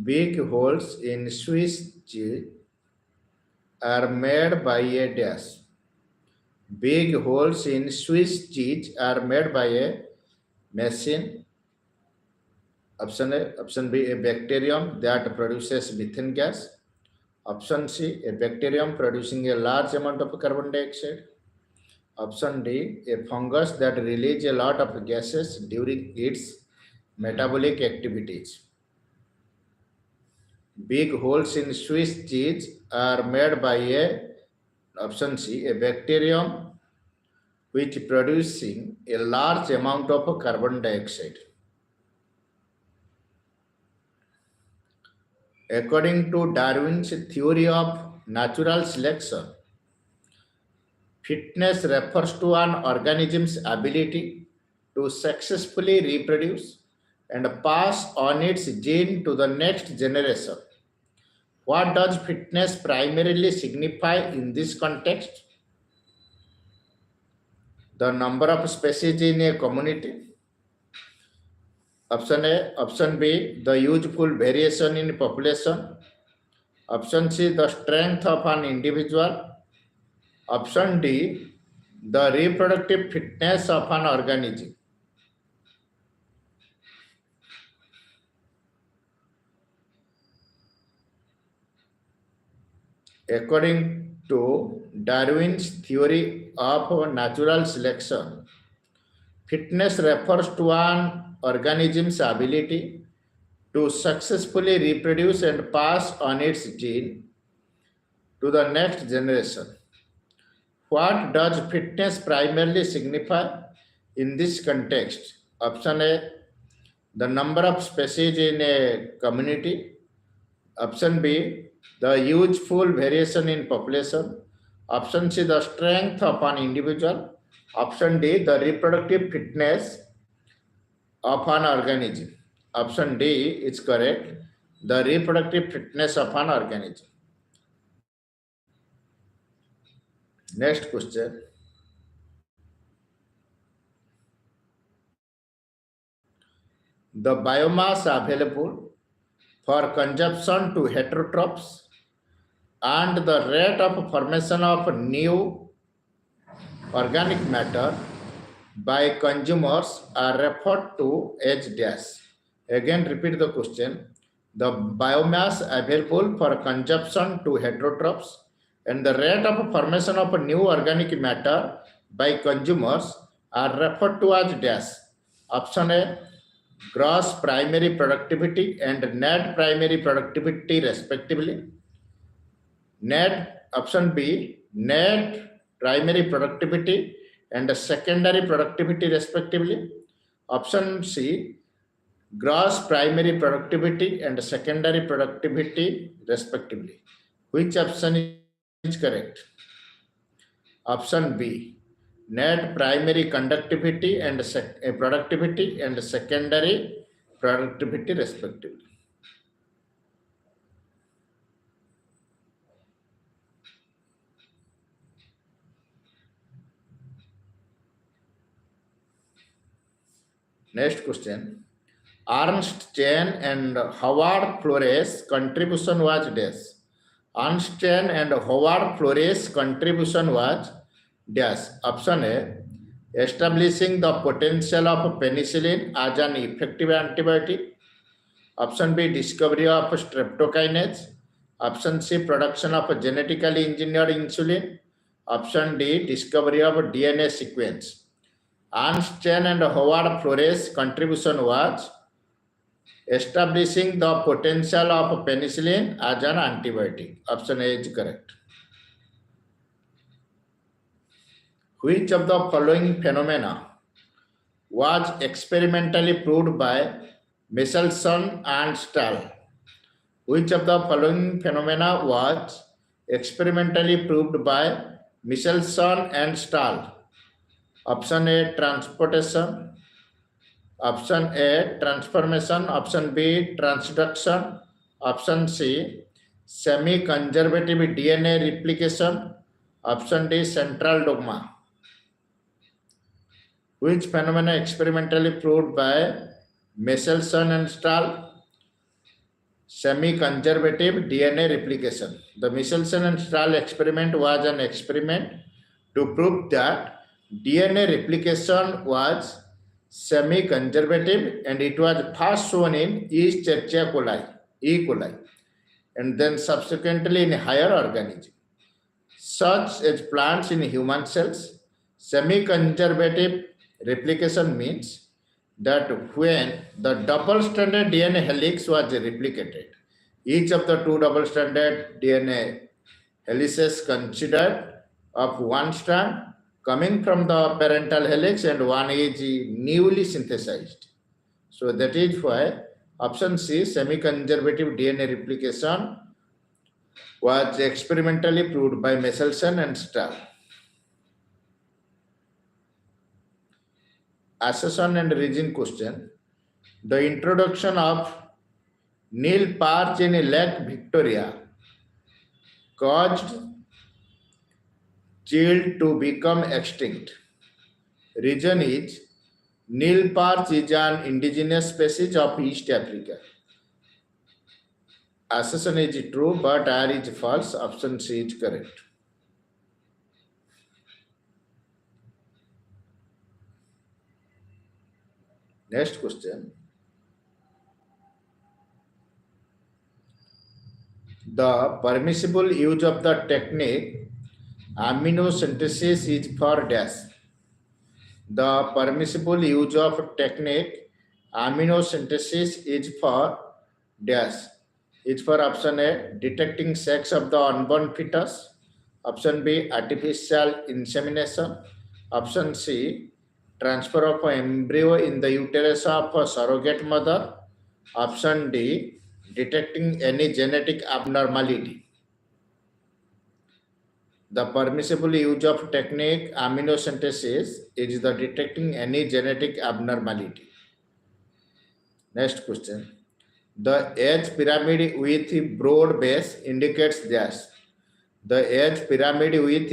big holes in Swiss cheese are made by a dash. Big holes in Swiss cheese are made by a machine. Option A. Option B, a bacterium that produces methane gas. Option C, a bacterium producing a large amount of carbon dioxide. Option D, a fungus that releases a lot of gases during its metabolic activities. Big holes in Swiss cheese are made by a, option C, a bacterium which producing a large amount of carbon dioxide. According to Darwin's theory of natural selection, fitness refers to an organism's ability to successfully reproduce and pass on its gene to the next generation. What does fitness primarily signify in this context? The number of species in a community. Option A. Option B, the useful variation in population. Option C, the strength of an individual. Option D, the reproductive fitness of an organism. According to Darwin's theory of natural selection, fitness refers to an organism's ability to successfully reproduce and pass on its gene to the next generation. What does fitness primarily signify in this context? Option A, the number of species in a community. Option B, the useful variation in population. Option C, the strength of an individual. Option D, the reproductive fitness of an organism. Option D is correct, the reproductive fitness of an organism. Next question. The biomass available for consumption to heterotrophs and the rate of formation of new organic matter by consumers are referred to as dash. Again, repeat the question. The biomass available for consumption to heterotrophs and the rate of formation of new organic matter by consumers are referred to as dash. Option A, gross primary productivity and net primary productivity respectively. Option B, net primary productivity and secondary productivity respectively. Option C, gross primary productivity and secondary productivity respectively. Which option is correct? Option B, net primary conductivity and productivity and secondary productivity respectively. Next question. Ernst Chain and Howard Flores' contribution was dash. Ernst Chain and Howard Flores' contribution was dash. Option A, establishing the potential of penicillin as an effective antibiotic. Option B, discovery of streptokinase. Option C, production of genetically engineered insulin. Option D, discovery of DNA sequence. Ernst Chain and Howard Flores' contribution was establishing the potential of penicillin as an antibiotic. Option A is correct. Which of the following phenomena was experimentally proved by Michelson and Stahl? Which of the following phenomena was experimentally proved by Michelson and Stahl? Option A, transportation. Option A, transformation. Option B, transduction. Option C, semi-conservative DNA replication. Option D, central dogma. Which phenomena experimentally proved by Michelson and Stahl? Semi-conservative DNA replication. The Michelson and Stahl experiment was an experiment to prove that DNA replication was semi-conservative, and it was first shown in Escherichia coli, E. coli, and then subsequently in higher organisms, such as plants in human cells. Semi-conservative replication means that when the double-stranded DNA helix was replicated, each of the two double-stranded DNA helices considered of one strand coming from the parental helix and one is newly synthesized. So that is why option C, semi-conservative DNA replication, was experimentally proved by Michelson and Stahl. Assertion and reason question. The introduction of Nile perch in Lake Victoria caused chill to become extinct. Reason is Nile perch is an indigenous species of East Africa. Assertion is true, but R is false. Option C is correct. Next question. The permissible use of the technique amniosynthesis is for dash. The permissible use of technique amniosynthesis is for dash. Is for option A, detecting sex of the unborn fetus. Option B, artificial insemination. Option C, transfer of embryo in the uterus of a surrogate mother. Option D, detecting any genetic abnormality. The permissible use of technique amniosynthesis is the detecting any genetic abnormality. Next question. The age pyramid with broad base indicates this. The age pyramid with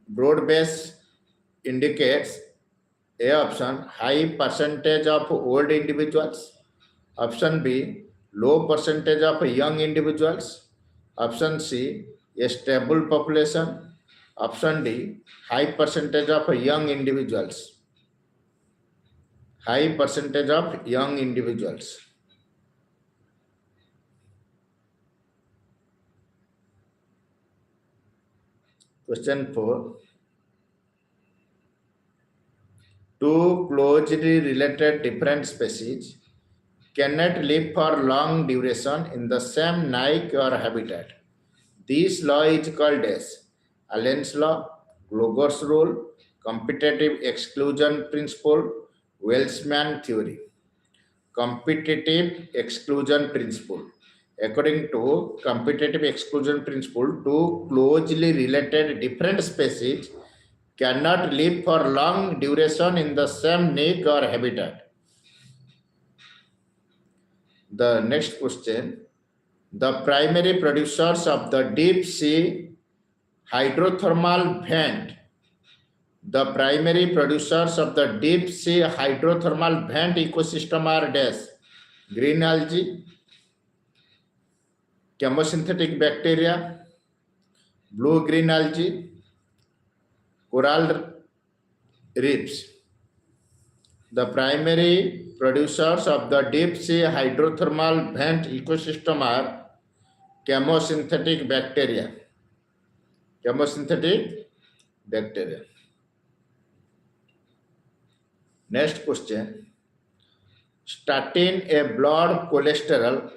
broad base indicates A option, high percentage of old individuals. Option B, low percentage of young individuals. Option C, a stable population. Option D, high percentage of young individuals. High percentage of young individuals. Question 4. Two closely related different species cannot live for long duration in the same niche or habitat. This law is called as Allen's law, Gloger's rule, competitive exclusion principle, Welshman theory. Competitive exclusion principle. According to competitive exclusion principle, two closely related different species cannot live for long duration in the same niche or habitat. The next question. The primary producers of the deep sea hydrothermal vent. The primary producers of the deep sea hydrothermal vent ecosystem are dash. Green algae, chemosynthetic bacteria, blue-green algae, coral reefs. The primary producers of the deep sea hydrothermal vent ecosystem are chemosynthetic bacteria. Chemosynthetic bacteria. Next question. Statin, a blood cholesterol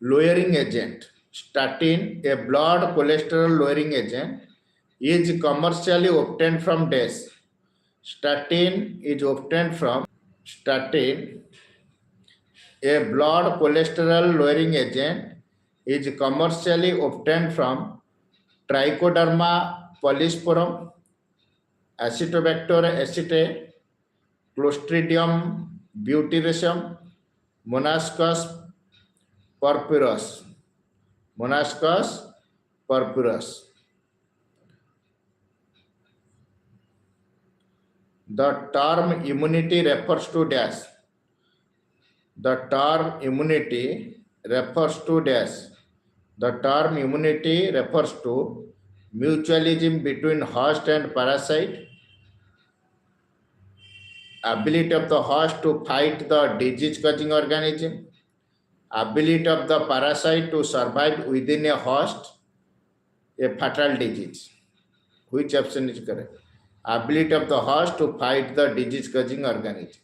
lowering agent. Statin, a blood cholesterol lowering agent, is commercially obtained from dash. Statin is obtained from statin, a blood cholesterol lowering agent, is commercially obtained from Trichoderma polysporum, Acetobacter acetae, Clostridium butyracum, Monascus purpurus. Monascus purpurus. The term immunity refers to dash. The term immunity refers to dash. The term immunity refers to mutualism between host and parasite, ability of the host to fight the disease causing organism, ability of the parasite to survive within a host, a fatal disease. Which option is correct? Ability of the host to fight the disease causing organism.